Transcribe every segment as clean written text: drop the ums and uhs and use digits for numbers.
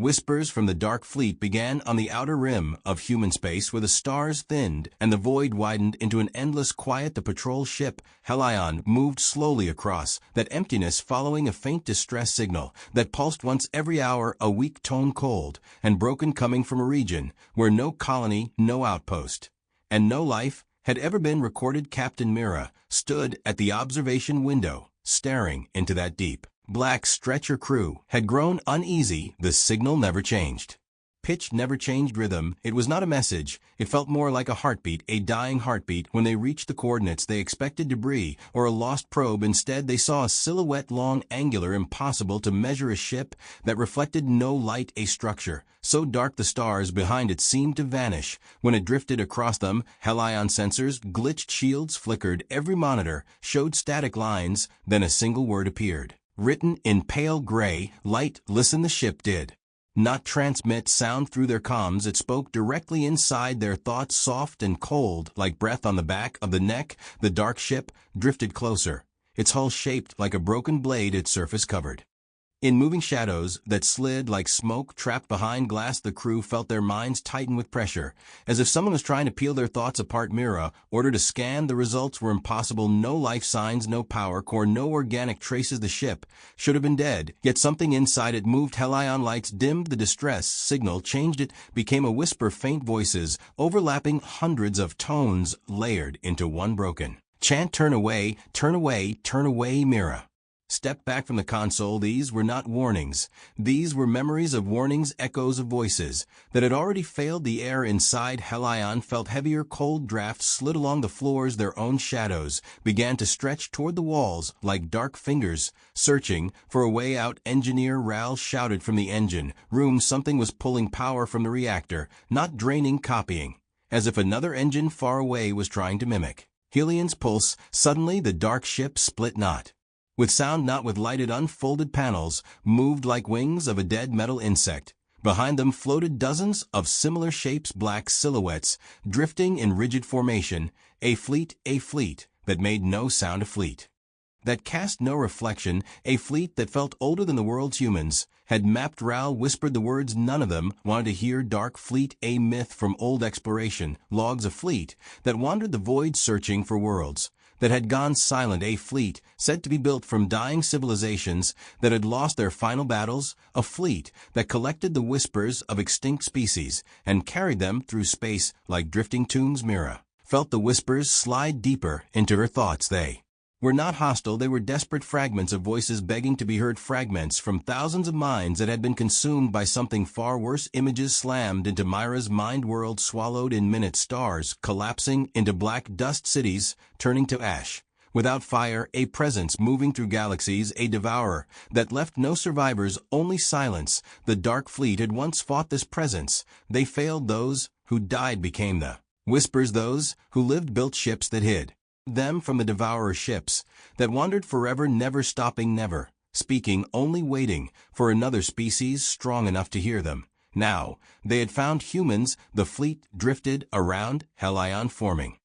Whispers from the dark fleet began on the outer rim of human space where the stars thinned and the void widened into an endless quiet. The patrol ship, Helion, moved slowly across, that emptiness following a faint distress signal that pulsed once every hour, a weak tone cold and broken coming from a region where no colony, no outpost, and no life had ever been recorded. Captain Mira stood at the observation window, staring into that deep, black stretcher. Crew had grown uneasy. The signal never changed. Pitch never changed. Rhythm, it was not a message. It felt more like a heartbeat, a dying heartbeat. When they reached the coordinates, they expected debris or a lost probe. Instead, they saw a silhouette, long, angular, impossible to measure, a ship that reflected no light, a structure so dark the stars behind it seemed to vanish when it drifted across them. Helion sensors glitched, shields flickered, every monitor showed static lines. Then a single word appeared, written in pale gray light. Listen. The ship did not transmit sound through their comms. It spoke directly inside their thoughts, soft and cold like breath on the back of the neck. The dark ship drifted closer, its hull shaped like a broken blade, its surface covered in moving shadows that slid like smoke trapped behind glass. The crew felt their minds tighten with pressure, as if someone was trying to peel their thoughts apart. Mira ordered a scan. The results were impossible. No life signs, no power core, no organic traces. The ship should have been dead, yet something inside it moved. Helion lights dimmed. The distress signal changed. It became a whisper, faint voices overlapping, hundreds of tones layered into one broken chant. Turn away, turn away, turn away. Mira stepped back from the console. These were not warnings. These were memories of warnings, echoes of voices that had already failed. The air inside Helion felt heavier. Cold drafts slid along the floors. Their own shadows began to stretch toward the walls like dark fingers, searching for a way out. Engineer Ral shouted from the engine room. Something was pulling power from the reactor, not draining, copying, as if another engine far away was trying to mimic Helion's pulse. Suddenly the dark ship split, not with sound, not with lighted unfolded panels, moved like wings of a dead metal insect. Behind them floated dozens of similar shapes, black silhouettes, drifting in rigid formation, a fleet that made no sound, a fleet that cast no reflection, a fleet that felt older than the world's humans had mapped. Ral whispered the words none of them wanted to hear. Dark fleet, a myth from old exploration logs, a fleet that wandered the void searching for worlds that had gone silent, a fleet said to be built from dying civilizations that had lost their final battles, a fleet that collected the whispers of extinct species and carried them through space like drifting tombs. Mira felt the whispers slide deeper into her thoughts. They were not hostile, they were desperate fragments of voices begging to be heard, fragments from thousands of minds that had been consumed by something far worse. Images slammed into Myra's mind world, swallowed in minutes, stars collapsing into black dust, cities turning to ash. Without fire, a presence moving through galaxies, a devourer that left no survivors, only silence. The dark fleet had once fought this presence. They failed. Those who died became the whispers. Those who lived built ships that hid them from the devourer, ships that wandered forever, never stopping, never speaking, only waiting for another species strong enough to hear them. Now they had found humans. The fleet drifted around Helion, forming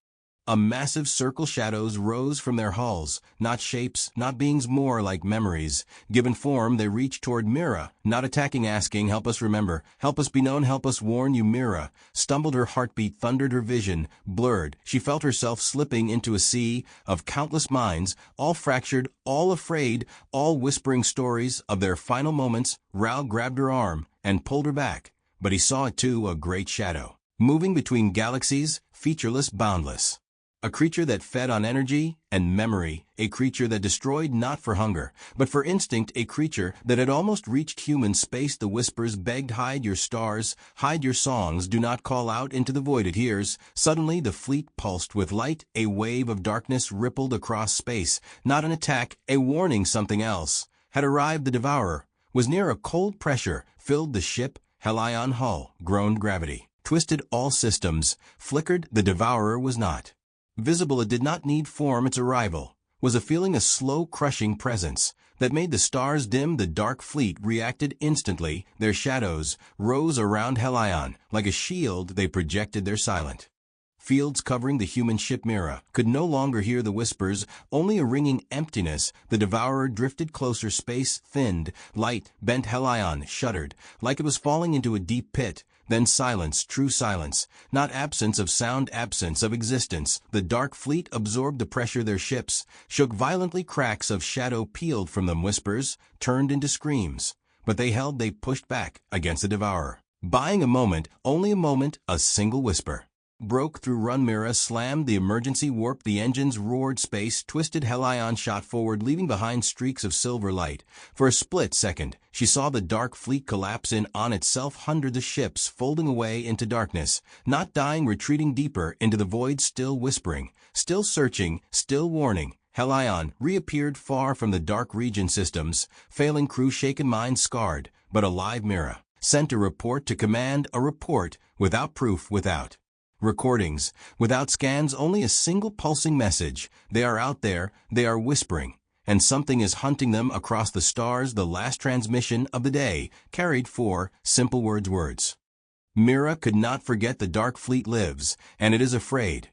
a massive circle. Shadows rose from their hulls, not shapes, not beings, more like memories given form. They reached toward Mira, not attacking, asking, help us remember, help us be known, help us warn you. Mira stumbled, her heartbeat thundered, her vision blurred. She felt herself slipping into a sea of countless minds, all fractured, all afraid, all whispering stories of their final moments. Ral grabbed her arm and pulled her back, but he saw it too, a great shadow moving between galaxies, featureless, boundless. A creature that fed on energy and memory, a creature that destroyed not for hunger, but for instinct, a creature that had almost reached human space. The whispers begged, hide your stars, hide your songs, do not call out into the void it hears. Suddenly the fleet pulsed with light, a wave of darkness rippled across space. Not an attack, a warning. Something else had arrived. The devourer was near. A cold pressure filled the ship. Helion hull groaned, gravity twisted, all systems flickered. The devourer was not visible. It did not need form. Its arrival was a feeling, a slow, crushing presence that made the stars dim. The dark fleet reacted instantly. Their shadows rose around Helion like a shield. They projected their silent fields covering the human ship Mira, could no longer hear the whispers, only a ringing emptiness. The devourer drifted closer, space thinned, light bent. Helion shuddered, like it was falling into a deep pit. Then silence, true silence, not absence of sound, absence of existence. The dark fleet absorbed the pressure. Their ships shook violently, cracks of shadow peeled from them, whispers turned into screams. But they held, they pushed back against the devourer. Buying a moment, only a moment, a single whisper broke through. Run, Mira slammed the emergency warp. The engines roared, space twisted. Helion shot forward, leaving behind streaks of silver light. For a split second, she saw the dark fleet collapse in on itself, hundreds of ships folding away into darkness, not dying, retreating deeper into the void, still whispering, still searching, still warning. Helion reappeared far from the dark region. Systems, failing crew, shaken minds, scarred, but alive. Mira sent a report to command, a report without proof, without recordings, without scans, only a single pulsing message. They are out there, they are whispering, and something is hunting them across the stars. The last transmission of the day carried 4 simple words. Mira could not forget. The dark fleet lives, and it is afraid.